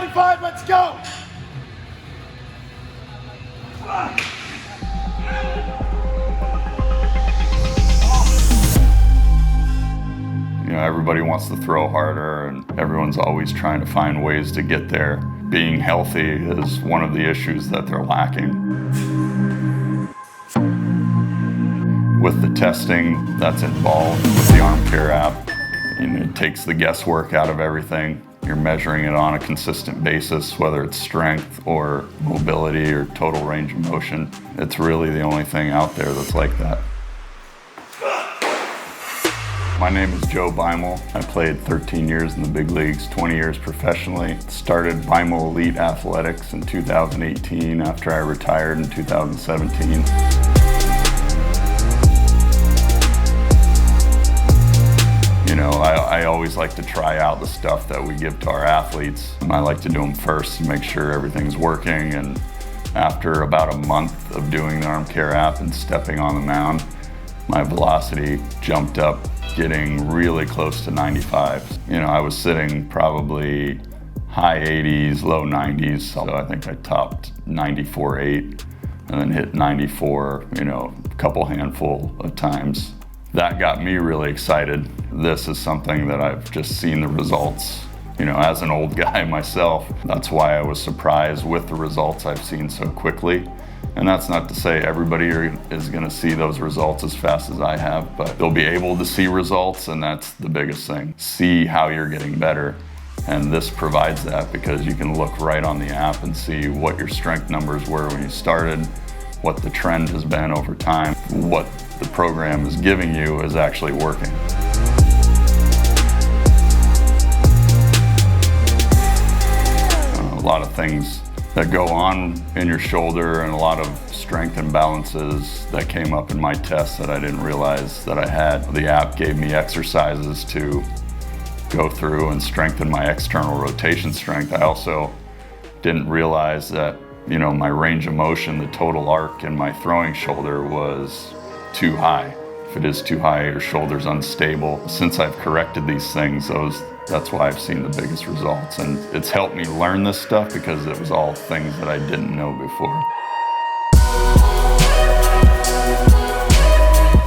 95, let's go! You know, everybody wants to throw harder and everyone's always trying to find ways to get there. Being healthy is one of the issues that they're lacking. With the testing that's involved with the ArmCare app, it takes the guesswork out of everything. You're measuring it on a consistent basis, whether it's strength or mobility or total range of motion. It's really the only thing out there that's like that. My name is Joe Beimel. I played 13 years in the big leagues, 20 years professionally. Started Beimel Elite Athletics in 2018 after I retired in 2017. You know, I always like to try out the stuff that we give to our athletes. I like to do them first and make sure everything's working. And after about a month of doing the ArmCare app and stepping on the mound, my velocity jumped up, getting really close to 95. You know, I was sitting probably high 80s, low 90s. So I think I topped 94.8 and then hit 94, you know, a couple handful of times. That got me really excited. This is something that I've just seen the results. You know, as an old guy myself, that's why I was surprised with the results I've seen so quickly. And that's not to say everybody is gonna see those results as fast as I have, but they'll be able to see results, and that's the biggest thing. See how you're getting better. And this provides that because you can look right on the app and see what your strength numbers were when you started, what the trend has been over time, what the program is giving you is actually working. A lot of things that go on in your shoulder and a lot of strength imbalances that came up in my tests that I didn't realize that I had. The app gave me exercises to go through and strengthen my external rotation strength. I also didn't realize that, you know, my range of motion, the total arc in my throwing shoulder was too high. If it is too high, your shoulder's unstable. Since I've corrected these things, that's why I've seen the biggest results. And it's helped me learn this stuff because it was all things that I didn't know before.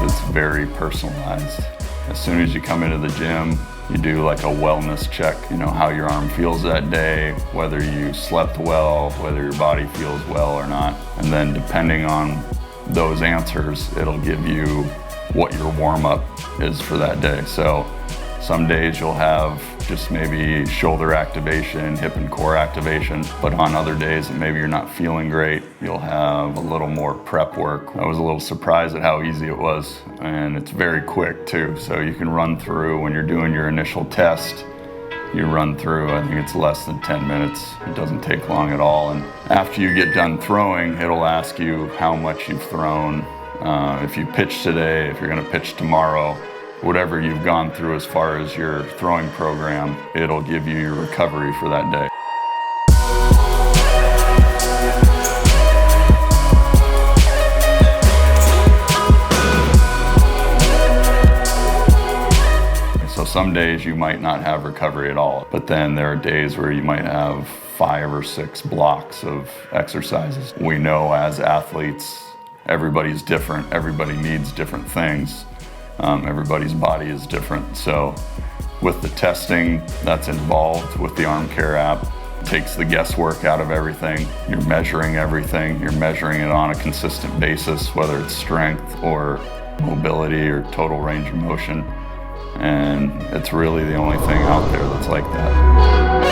It's very personalized. As soon as you come into the gym, you do like a wellness check, you know, how your arm feels that day, whether you slept well, whether your body feels well or not. And then depending on those answers, it'll give you what your warm-up is for that day. So some days you'll have just maybe shoulder activation, hip and core activation, but on other days that maybe you're not feeling great, you'll have a little more prep work. I was a little surprised at how easy it was, and it's very quick too. So you can run through, when you're doing your initial test, you run through, I think it's less than 10 minutes. It doesn't take long at all. And after you get done throwing, it'll ask you how much you've thrown. If you pitch today, if you're gonna pitch tomorrow, whatever you've gone through as far as your throwing program, it'll give you your recovery for that day. So some days you might not have recovery at all, but then there are days where you might have 5 or 6 blocks of exercises. We know as athletes, everybody's different, everybody needs different things. Everybody's body is different. So with the testing that's involved with the ArmCare app, it takes the guesswork out of everything. You're measuring everything. You're measuring it on a consistent basis, whether it's strength or mobility or total range of motion. And it's really the only thing out there that's like that.